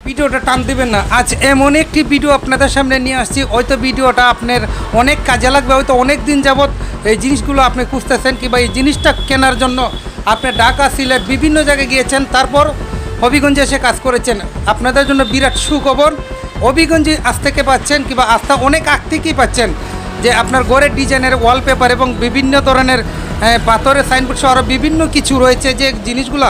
ভিডিওটা টান দিবেন না। আজ এমন একটি ভিডিও আপনাদের সামনে নিয়ে আসছি, হয়তো ভিডিওটা আপনার অনেক কাজে লাগবে। হয়তো অনেক দিন যাবৎ এই জিনিসগুলো আপনি খুঁজতেছেন কিংবা এই জিনিসটা কেনার জন্য আপনি ঢাকা সিলেট বিভিন্ন জায়গায় গিয়েছেন, তারপর হবিগঞ্জে এসে কাজ করেছেন। আপনাদের জন্য বিরাট সুখবর, হবিগঞ্জে আজ থেকে পাচ্ছেন কিংবা আস্থা অনেক আগ থেকেই পাচ্ছেন যে আপনার ঘরের ডিজাইনের ওয়ালপেপার এবং বিভিন্ন ধরনের পাথরের সাইনবোর্ড সহ আরও বিভিন্ন কিছু রয়েছে, যে জিনিসগুলো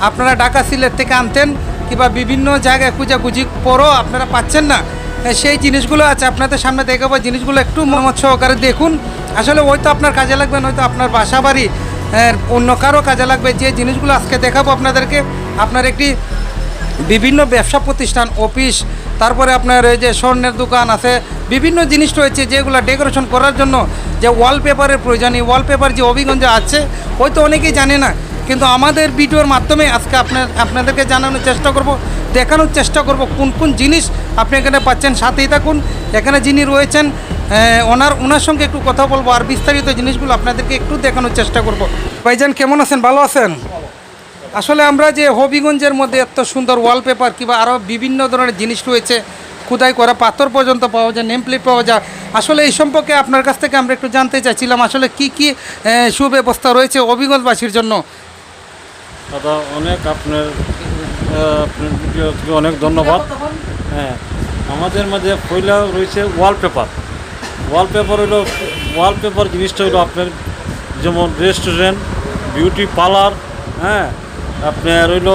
আপনারা ঢাকা সিলেট থেকে আনতেন কিংবা বিভিন্ন জায়গায় খুঁজাখুঁজি পরও আপনারা পাচ্ছেন না, সেই জিনিসগুলো আছে আপনাদের সামনে দেখাবো। জিনিসগুলো একটু মনোমত সহকারে দেখুন। আসলে হয়তো আপনার কাজে লাগবে, নয়তো আপনার বাসা বাড়ি অন্য কারো কাজে লাগবে। যে জিনিসগুলো আজকে দেখাবো আপনাদেরকে, আপনার একটি বিভিন্ন ব্যবসা প্রতিষ্ঠান, অফিস, তারপরে আপনার এই যে স্বর্ণের দোকান আছে, বিভিন্ন জিনিস রয়েছে যেগুলো ডেকোরেশন করার জন্য যে ওয়ালপেপারের প্রয়োজন। এই ওয়ালপেপার যে হবিগঞ্জে আছে হয়তো অনেকেই জানে না, কিন্তু আমাদের ভিডিওর মাধ্যমে আজকে আপনাদেরকে জানানোর চেষ্টা করব, দেখানোর চেষ্টা করব কোন কোন জিনিস আপনি এখানে পাচ্ছেন। সাথেই থাকুন। এখানে যিনি রয়েছেন ওনার সঙ্গে একটু কথা বলবো, আর বিস্তারিত জিনিসগুলো আপনাদেরকে একটু দেখানোর চেষ্টা করব। ভাইজান কেমন আছেন? ভালো আছেন? আসলে আমরা যে হবিগঞ্জের মধ্যে এত সুন্দর ওয়ালপেপার কিংবা আরও বিভিন্ন ধরনের জিনিস রয়েছে, খোদাই করা পাথর পর্যন্ত পাওয়া যায়, নেম প্লেট পাওয়া যায়। আসলে এই সম্পর্কে আপনার কাছ থেকে আমরা একটু জানতে চাইছিলাম, আসলে কি কি সুব্যবস্থা রয়েছে হবিগঞ্জবাসীর জন্য। দাদা অনেক আপনার ভিডিওকে অনেক ধন্যবাদ। হ্যাঁ, আমাদের মাঝে পয়লা রয়েছে ওয়ালপেপার জিনিসটা হলো আপনার যেমন রেস্টুরেন্ট, বিউটি পার্লার, হ্যাঁ, আপনার রইল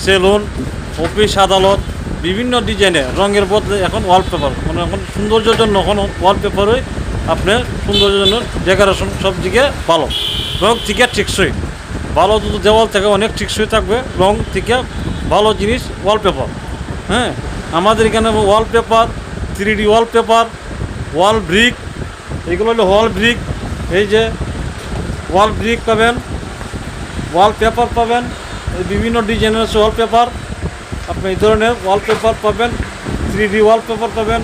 সেলুন, অফিস, আদালত, বিভিন্ন ডিজাইনের রঙের বদলে এখন ওয়ালপেপার, মানে এখন সৌন্দর্যের জন্য এখন ওয়ালপেপারই আপনার সৌন্দর্যের জন্য ডেকোরেশন সব দিকে ভালো, রং থেকে টেকসই ভালো, দুটো দেওয়াল থেকে অনেক টেকসই থাকবে, রং থেকে ভালো জিনিস ওয়ালপেপার। হ্যাঁ, আমাদের এখানে ওয়ালপেপার, 3D ওয়ালপেপার, ওয়াল ব্রিক, এগুলো হলো ওয়াল ব্রিক। এই যে ওয়াল ব্রিক পাবেন, ওয়ালপেপার পাবেন, বিভিন্ন ডিজাইনের ওয়ালপেপার, আপনি এই ধরনের ওয়ালপেপার পাবেন, 3D ওয়ালপেপার পাবেন,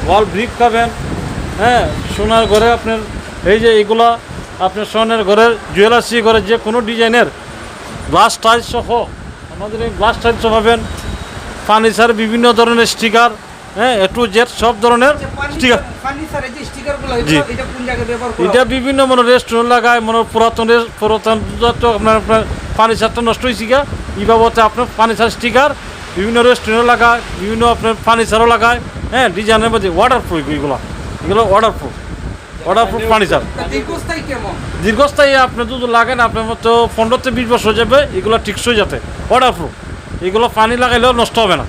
ওয়াল ব্রিক পাবেন। হ্যাঁ, সোনার ঘরে আপনার এই যে এগুলা আপনার সোনার ঘরের জুয়েলার্সি ঘরে যে কোনো ডিজাইনের গ্লাস টাইলস সহ আমাদের এই গ্লাস টাইলসও পাবেন। ফার্নিচার বিভিন্ন ধরনের স্টিকার, হ্যাঁ, এ টু জেড সব ধরনের স্টিকার। এটা বিভিন্ন মনে রেস্টুরেন্ট লাগায়, মনে পুরাতন আপনার ফার্নিচারটা নষ্ট হয়েছে গা, এই বাবদে আপনার ফার্নিচার স্টিকার বিভিন্ন রেস্টুরেন্ট লাগায়, বিভিন্ন আপনার ফার্নিচারও লাগায়। হ্যাঁ, ডিজাইনের মধ্যে ওয়াটারপ্রুফ, এগুলো ওয়াটারপ্রুফ ফার্নিচার। দীর্ঘস্থায়ী আপনি যদি লাগেন আপনার মতো 15 থেকে 20 বছর যাবে, এগুলো টিকসই যাতে ওয়াটারপ্রুফ, এগুলো পানি লাগাইলেও নষ্ট হবে না।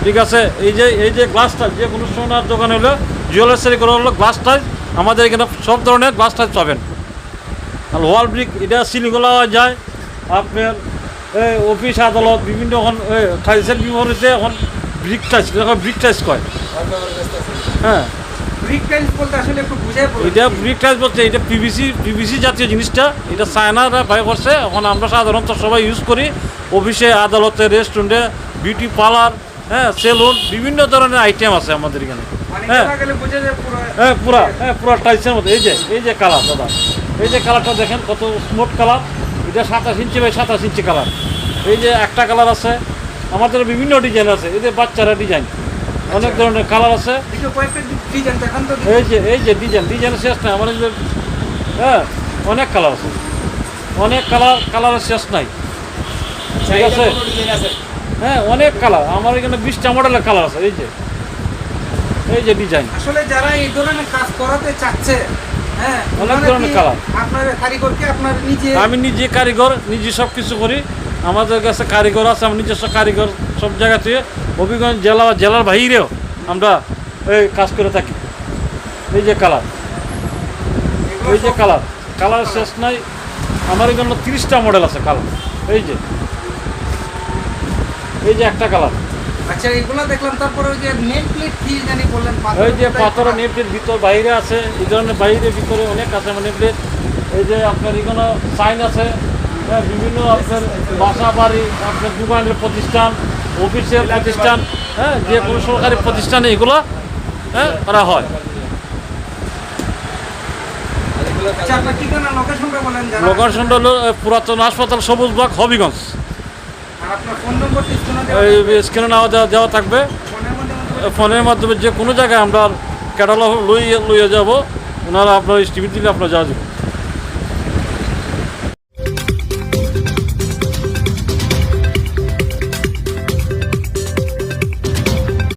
ঠিক আছে, এই যে গ্লাস টাইল, যে কোনো সোনার দোকান হলো জুয়েলার্সারি করে হলো গ্লাস টাইল, আমাদের এখানে সব ধরনের গ্লাস টাইল পাবেন। আর ওয়াল ব্রিক, এটা সিলিংগুলো যায় আপনার এই অফিস, আদালত, বিভিন্ন এখন টাইলসের বিপরীতে এখন ব্রিক টাইলস কয়। হ্যাঁ, এটা ব্রিক টাইলস বলছে, এটা পিভিসি জাতীয় জিনিসটা, এটা চায়নারা বাই করছে। এখন আমরা সাধারণত সবাই ইউজ করি অফিসে, আদালতে, রেস্টুরেন্টে, বিউটি পার্লার, হ্যাঁ, সেলুন, বিভিন্ন ধরনের আইটেম আছে আমাদের এখানে। হ্যাঁ, পুরা টাইলসের মধ্যে এই যে কালার দাদা, এই যে কালারটা দেখেন কত স্মুথ কালার, এটা 27 ইঞ্চি বাই 27 ইঞ্চি কালার। এই যে একটা কালার আছে, আমাদের বিভিন্ন ডিজাইন আছে, এই যে বাচ্চারা ডিজাইন, অনেক ধরনের কালার আছে। এই যে ডিজাইন শেষ নাই আমার, হ্যাঁ, অনেক কালার আছে, অনেক কালারের শেষ নাই। ঠিক আছে, হ্যাঁ, অনেক কালার আমার এখানে 20টা মডেলের কালার আছে। এই যে ডিজাইন, আসলে যারা এই ধরনের কাজ করাতে চাচ্ছে, হ্যাঁ, অনেক ধরনের কালার। আমি নিজে কারিগর, নিজে সব কিছু করি, আমাদের কাছে কারিগর আছে, আমি নিজস্ব কারিগর সব জায়গা থেকে, হবিগঞ্জ জেলার বাইরেও আমরা এই কাজ করে থাকি। এই যে কালার, কালার শেষ নাই আমার এখানে 30টা মডেল আছে কালার। এই যে একটা কালার। আচ্ছা, এগুলো দেখলাম। তারপরে ওই যে নেম প্লেট কি জানি বললেন, ওই যে পাথরের নেম প্লেট ভিতর বাইরে আছে, এই ধরনের বাইরে ভিতরে অনেক আছে নেম প্লেট। এই যে আপনার এখানে সাইন আছে, হ্যাঁ, বিভিন্ন আপনার বাসা বাড়ি, আপনার দোকানের প্রতিষ্ঠান, অফিসের প্রতিষ্ঠান, হ্যাঁ, যে কোনো সরকারি প্রতিষ্ঠানে এগুলো, হ্যাঁ, করা হয়। লোকেশনটা হলো পুরাতন হাসপাতাল, সবুজবাগ, হবিগঞ্জ। আর আপনার ফোন নম্বরটি স্ক্রিনে দেওয়া এই থাকবে। স্ক্যানে নেওয়া দেওয়া থাকবে। ফোনের মধ্যে ফোনের মাধ্যমে যে কোনো জায়গায় আমরা ক্যাটালগ লইয়ে যাব, ওনারা আপনার এস্টিমেট দিলে আপনারা যাওয়া যাবে।